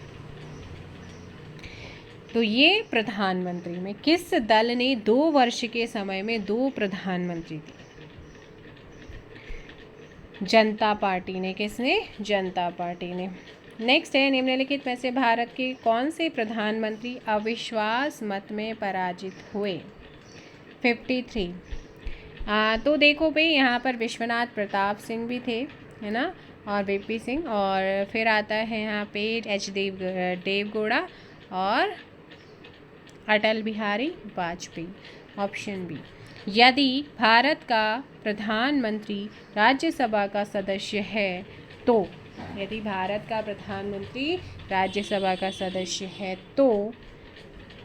तो ये प्रधानमंत्री में। किस दल ने 2 वर्ष के समय में 2 प्रधानमंत्री दिए? जनता पार्टी ने। किसने? जनता पार्टी ने। नेक्स्ट है, निम्नलिखित में से भारत के कौन से प्रधानमंत्री अविश्वास मत में पराजित हुए? 53। तो देखो भाई, यहाँ पर विश्वनाथ प्रताप सिंह भी थे, है ना, और वीपी सिंह, और फिर आता है यहाँ पे एच देवगौड़ा और अटल बिहारी वाजपेयी। Option B. यदि भारत का प्रधानमंत्री राज्यसभा का सदस्य है तो, यदि भारत का प्रधानमंत्री राज्यसभा का सदस्य है तो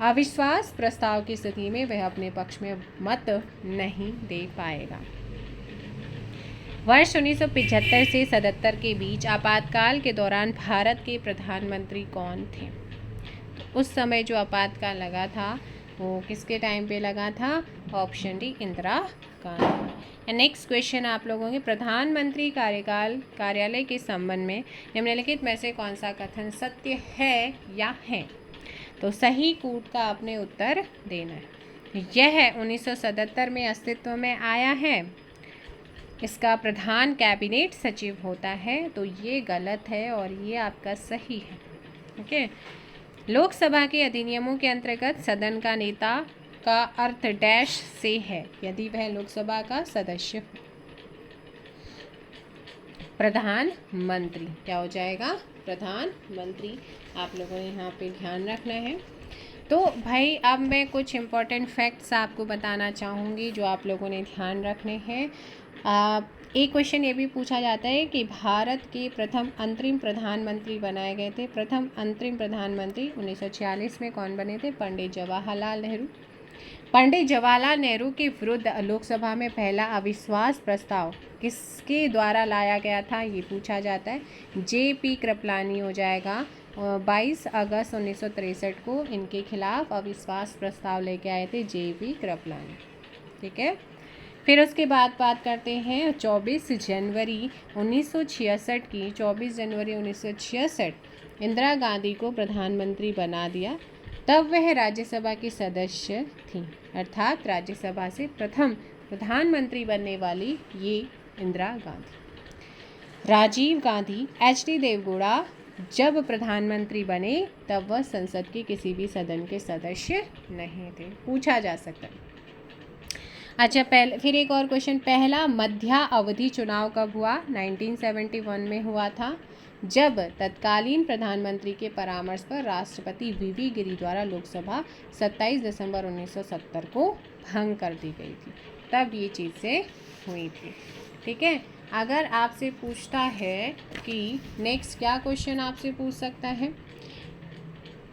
अविश्वास प्रस्ताव की स्थिति में वह अपने पक्ष में मत नहीं दे पाएगा। वर्ष 1975 से 77 के बीच आपातकाल के दौरान भारत के प्रधानमंत्री कौन थे? तो उस समय जो आपातकाल लगा था वो किसके टाइम पे लगा था? Option D, Indira Gandhi. Next question आप लोगों के, प्रधानमंत्री कार्यालय के संबंध में निम्नलिखित में से कौन सा कथन सत्य है या है? तो सही कूट का आपने उत्तर देना है। यह 1977 में अस्तित्व में आया है। इसका प्रधान कैबिनेट सचिव होता है। तो ये गलत है और ये आपका सही है। ओके। लोकसभा के अधिनियमों के अंतर्गत सदन का नेता का अर्थ डैश से है यदि वह लोकसभा का सदस्य हो। प्रधानमंत्री क्या हो जाएगा? प्रधानमंत्री। आप लोगों ने यहाँ पे ध्यान रखना है। तो भाई अब मैं कुछ इम्पोर्टेंट फैक्ट्स आपको बताना चाहूँगी जो आप लोगों ने ध्यान रखने हैं। एक क्वेश्चन ये भी पूछा जाता है कि भारत के प्रथम अंतरिम प्रधानमंत्री बनाए गए थे। प्रथम अंतरिम प्रधानमंत्री 1946 में कौन बने थे? पंडित जवाहरलाल नेहरू। पंडित जवाहरलाल नेहरू के विरुद्ध लोकसभा में पहला अविश्वास प्रस्ताव किसके द्वारा लाया गया था? ये पूछा जाता है। JP कृपलानी हो जाएगा। 22 अगस्त 1963 को इनके खिलाफ अविश्वास प्रस्ताव लेके आए थे JP कृपलानी। ठीक है। फिर उसके बाद बात करते हैं 24 जनवरी 1966 की। 24 जनवरी 1966 इंदिरा गांधी को प्रधानमंत्री बना दिया। तब वह राज्यसभा की सदस्य थी, अर्थात राज्यसभा से प्रथम प्रधानमंत्री बनने वाली ये इंदिरा गांधी। राजीव गांधी, HD देवगौड़ा जब प्रधानमंत्री बने तब वह संसद के किसी भी सदन के सदस्य नहीं थे। पूछा जा सकता है। अच्छा, पहले फिर एक और क्वेश्चन, पहला मध्या अवधि चुनाव कब हुआ? 1971 में हुआ था, जब तत्कालीन प्रधानमंत्री के परामर्श पर राष्ट्रपति वीवी गिरि द्वारा लोकसभा 27 दिसंबर 1970 को भंग कर दी गई थी, तब ये चीज़ें हुई थी। ठीक है, अगर आपसे पूछता है कि नेक्स्ट क्या क्वेश्चन आपसे पूछ सकता है,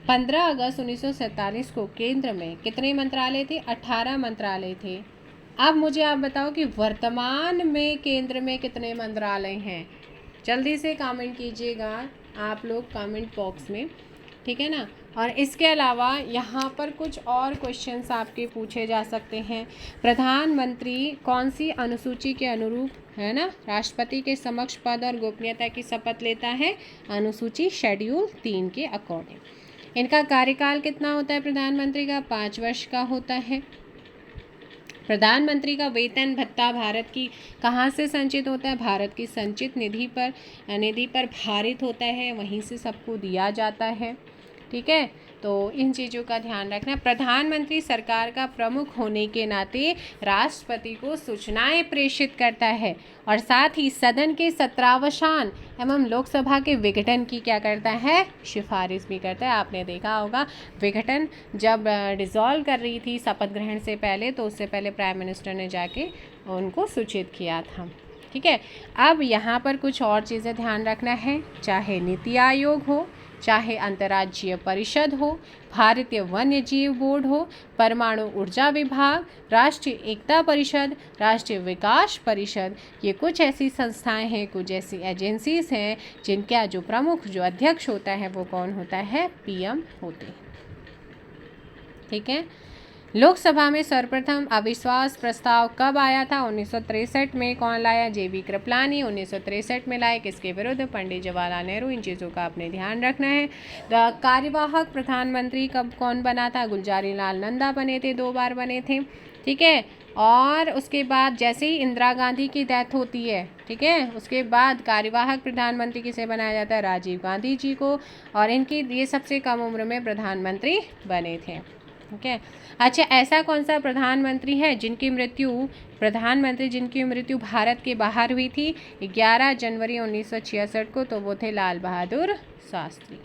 15 अगस्त 1947 को केंद्र में कितने मंत्रालय थे? 18 मंत्रालय थे। अब मुझे आप बताओ कि वर्तमान में केंद्र में कितने मंत्रालय हैं? जल्दी से कमेंट कीजिएगा आप लोग कमेंट बॉक्स में, ठीक है ना। और इसके अलावा यहाँ पर कुछ और क्वेश्चंस आपके पूछे जा सकते हैं। प्रधानमंत्री कौन सी अनुसूची के अनुरूप, है ना, राष्ट्रपति के समक्ष पद और गोपनीयता की शपथ लेता है? अनुसूची शेड्यूल 3 के अकॉर्डिंग। इनका कार्यकाल कितना होता है प्रधानमंत्री का? 5 वर्ष का होता है। प्रधानमंत्री का वेतन भत्ता भारत की कहाँ से संचित होता है? भारत की संचित निधि पर भारित होता है, वहीं से सबको दिया जाता है। ठीक है, तो इन चीज़ों का ध्यान रखना। प्रधानमंत्री सरकार का प्रमुख होने के नाते राष्ट्रपति को सूचनाएं प्रेषित करता है और साथ ही सदन के सत्रावसान एवं लोकसभा के विघटन की क्या करता है? सिफारिश भी करता है। आपने देखा होगा विघटन जब डिसॉल्व कर रही थी शपथ ग्रहण से पहले, तो उससे पहले प्राइम मिनिस्टर ने जाके उनको सूचित किया था। ठीक है, अब यहाँ पर कुछ और चीज़ें ध्यान रखना है, चाहे नीति आयोग हो, चाहे अंतर्राज्यीय परिषद हो, भारतीय वन्य जीव बोर्ड हो, परमाणु ऊर्जा विभाग, राष्ट्रीय एकता परिषद, राष्ट्रीय विकास परिषद, ये कुछ ऐसी संस्थाएं हैं, कुछ ऐसी एजेंसीज हैं जिनका जो प्रमुख जो अध्यक्ष होता है वो कौन होता है? पीएम होते हैं। ठीक है, लोकसभा में सर्वप्रथम अविश्वास प्रस्ताव कब आया था? 1963 में। कौन लाया? जेबी कृपलानी 1963 में लाए। किसके विरुद्ध? पंडित जवाहरलाल नेहरू। इन चीज़ों का आपने ध्यान रखना है। कार्यवाहक प्रधानमंत्री कब कौन बना था? गुलजारी लाल नंदा बने थे, 2 बार बने थे। ठीक है, और उसके बाद जैसे ही इंदिरा गांधी की डेथ होती है, ठीक है, उसके बाद कार्यवाहक प्रधानमंत्री किसे बनाया जाता है? राजीव गांधी जी को। और इनकी ये सबसे कम उम्र में प्रधानमंत्री बने थे। ठीक है, अच्छा, ऐसा कौन सा प्रधानमंत्री है जिनकी मृत्यु भारत के बाहर हुई थी? 11 जनवरी 1966 को, तो वो थे लाल बहादुर शास्त्री।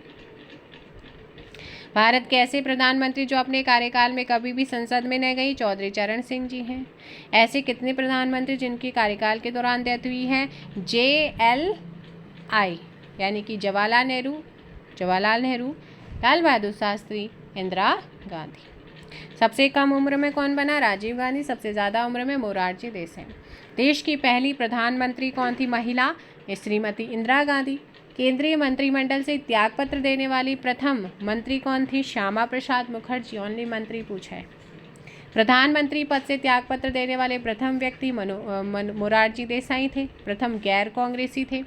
भारत के ऐसे प्रधानमंत्री जो अपने कार्यकाल में कभी भी संसद में न गई? चौधरी चरण सिंह जी हैं। ऐसे कितने प्रधानमंत्री जिनकी कार्यकाल के दौरान डेथ हुई है? JLI यानी कि जवाहरलाल नेहरू, लाल बहादुर शास्त्री, इंदिरा गांधी। सबसे कम उम्र में कौन बना? राजीव गांधी। सबसे ज़्यादा उम्र में मोरारजी देसाई। देश की पहली प्रधानमंत्री कौन थी महिला? श्रीमती इंदिरा गांधी। केंद्रीय मंत्रिमंडल से त्यागपत्र देने वाली प्रथम मंत्री कौन थी? श्यामा प्रसाद मुखर्जी। ओनली मंत्री पूछा है। प्रधानमंत्री पद से त्यागपत्र देने वाले प्रथम व्यक्ति मोरारजी देसाई थे, प्रथम गैर कांग्रेसी थे।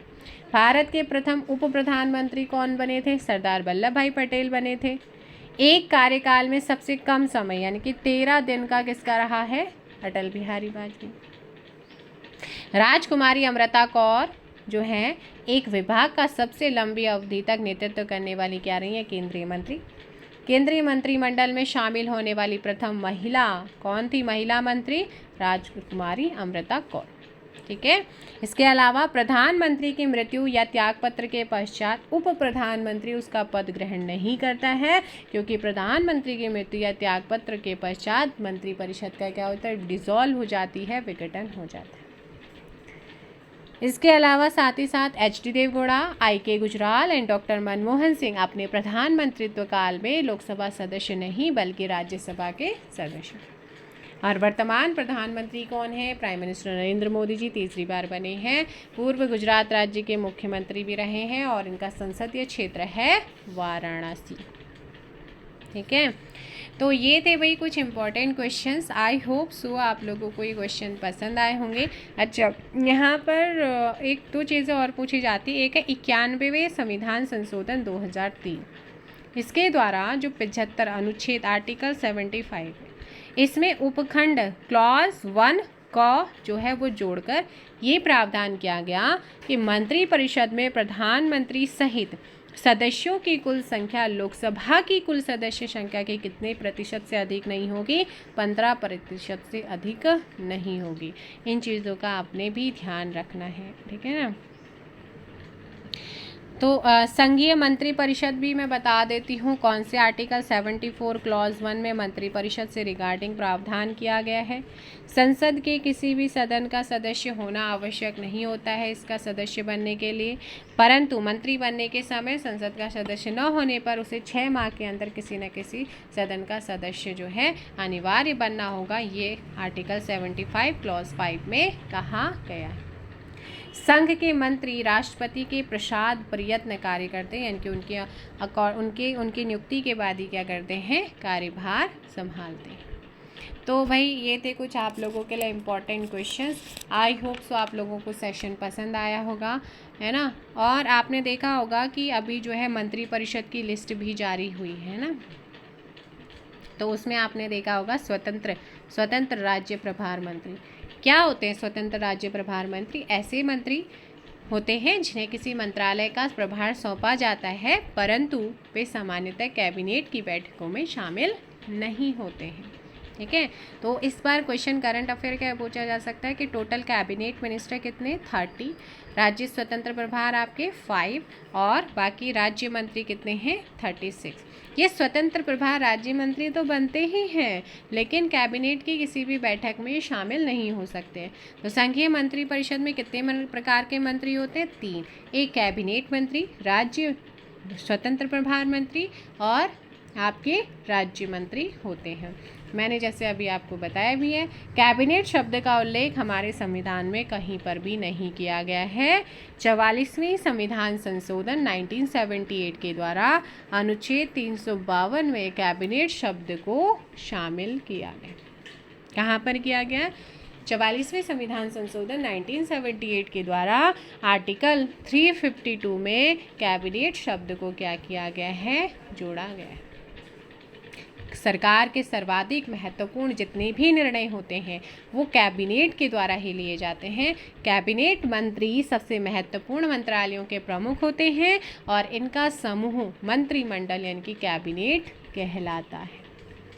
भारत के प्रथम उप प्रधानमंत्री कौन बने थे? सरदार वल्लभ भाई पटेल बने थे। एक कार्यकाल में सबसे कम समय यानी कि 13 दिन का किसका रहा है? अटल बिहारी वाजपेयी। राजकुमारी अमृता कौर जो हैं एक विभाग का सबसे लंबी अवधि तक नेतृत्व करने वाली क्या रही है? केंद्रीय मंत्री। केंद्रीय मंत्रिमंडल में शामिल होने वाली प्रथम महिला कौन थी? महिला मंत्री राजकुमारी अमृता कौर। ठीक है, इसके अलावा प्रधानमंत्री की मृत्यु या त्यागपत्र के पश्चात उप प्रधानमंत्री उसका पद ग्रहण नहीं करता है, क्योंकि प्रधानमंत्री की मृत्यु या त्यागपत्र के पश्चात मंत्रिपरिषद का क्या होता है? डिसॉल्व हो जाती है, विघटन हो जाता है। इसके अलावा साथ ही साथ HD Deve Gowda, IK Gujral and doctor Manmohan Singh अपने प्रधानमंत्रित्व काल में लोकसभा सदस्य नहीं बल्कि राज्यसभा के सदस्य। और वर्तमान प्रधानमंत्री कौन है? प्राइम मिनिस्टर नरेंद्र मोदी जी 3री बार बने हैं। पूर्व गुजरात राज्य के मुख्यमंत्री भी रहे हैं और इनका संसदीय क्षेत्र है वाराणसी। ठीक है, तो ये थे भाई कुछ important questions. I hope so आप लोगों को ये क्वेश्चन पसंद आए होंगे। अच्छा, यहाँ पर 1-2 चीज़ें और पूछी जाती। एक है 91वें संविधान संशोधन 2003। इसके द्वारा जो 75 अनुच्छेद आर्टिकल 75 इसमें उपखंड क्लॉज 1 का जो है वो जोड़कर ये प्रावधान किया गया कि मंत्रिपरिषद में प्रधानमंत्री सहित सदस्यों की कुल संख्या लोकसभा की कुल सदस्य संख्या के कितने प्रतिशत से अधिक नहीं होगी? 15% से अधिक नहीं होगी। इन चीज़ों का आपने भी ध्यान रखना है, ठीक है ना। तो संघीय मंत्रिपरिषद भी मैं बता देती हूँ कौन से आर्टिकल 74 क्लॉज 1 में मंत्रिपरिषद से रिगार्डिंग प्रावधान किया गया है। संसद के किसी भी सदन का सदस्य होना आवश्यक नहीं होता है इसका सदस्य बनने के लिए, परंतु मंत्री बनने के समय संसद का सदस्य न होने पर उसे 6 माह के अंदर किसी न किसी सदन का सदस्य जो है अनिवार्य बनना होगा। ये आर्टिकल 75 क्लॉज 5 में कहा गया है। संघ के मंत्री राष्ट्रपति के प्रसाद प्रयत्न कार्य करते हैं, यानी कि उनकी नियुक्ति के बाद ही क्या करते हैं? कार्यभार संभालते हैं। तो भाई ये थे कुछ आप लोगों के लिए important questions. I hope so आप लोगों को सेशन पसंद आया होगा, है ना। और आपने देखा होगा कि अभी जो है मंत्रिपरिषद की लिस्ट भी जारी हुई है ना, तो उसमें आपने देखा होगा स्वतंत्र राज्य प्रभार मंत्री। क्या होते हैं स्वतंत्र राज्य प्रभार मंत्री? ऐसे मंत्री होते हैं जिन्हें किसी मंत्रालय का प्रभार सौंपा जाता है, परंतु वे सामान्यतः कैबिनेट की बैठकों में शामिल नहीं होते हैं, ठीक है। तो इस बार क्वेश्चन करंट अफेयर क्या पूछा जा सकता है कि टोटल कैबिनेट मिनिस्टर कितने? 30, राज्य स्वतंत्र प्रभार आपके 5 और बाकी राज्य मंत्री कितने हैं? 36। ये स्वतंत्र प्रभार राज्य मंत्री तो बनते ही हैं, लेकिन कैबिनेट की किसी भी बैठक में शामिल नहीं हो सकते। तो संघीय मंत्रिपरिषद में कितने प्रकार के मंत्री होते हैं? 3। एक कैबिनेट मंत्री, राज्य स्वतंत्र प्रभार मंत्री और आपके राज्य मंत्री होते हैं। मैंने जैसे अभी आपको बताया भी है, कैबिनेट शब्द का उल्लेख हमारे संविधान में कहीं पर भी नहीं किया गया है। 44वें संविधान संशोधन 1978 के द्वारा अनुच्छेद 352 में कैबिनेट शब्द को शामिल किया गया। कहाँ पर किया गया? 44वें संविधान संशोधन 1978 के द्वारा आर्टिकल 352 में कैबिनेट शब्द को क्या किया गया है? जोड़ा गया है। सरकार के सर्वाधिक महत्वपूर्ण जितने भी निर्णय होते हैं वो कैबिनेट के द्वारा ही लिए जाते हैं। कैबिनेट मंत्री सबसे महत्वपूर्ण मंत्रालयों के प्रमुख होते हैं और इनका समूह मंत्रिमंडल यानी कि कैबिनेट कहलाता है,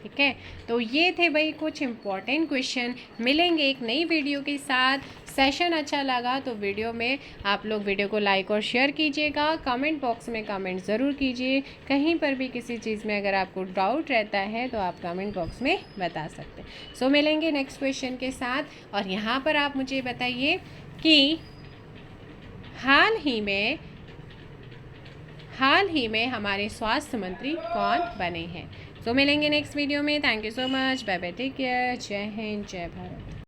ठीक है। तो ये थे भाई कुछ इम्पॉर्टेंट क्वेश्चन। मिलेंगे एक नई वीडियो के साथ। सेशन अच्छा लगा तो वीडियो में आप लोग वीडियो को लाइक और शेयर कीजिएगा। कमेंट बॉक्स में कमेंट ज़रूर कीजिए। कहीं पर भी किसी चीज़ में अगर आपको डाउट रहता है तो आप कमेंट बॉक्स में बता सकते हैं। सो मिलेंगे नेक्स्ट क्वेश्चन के साथ। और यहाँ पर आप मुझे बताइए कि हाल ही में हमारे स्वास्थ्य मंत्री कौन बने हैं। सो मिलेंगे नेक्स्ट वीडियो में। Thank you so much. Bye bye, take care. जय हिंद, जय भारत।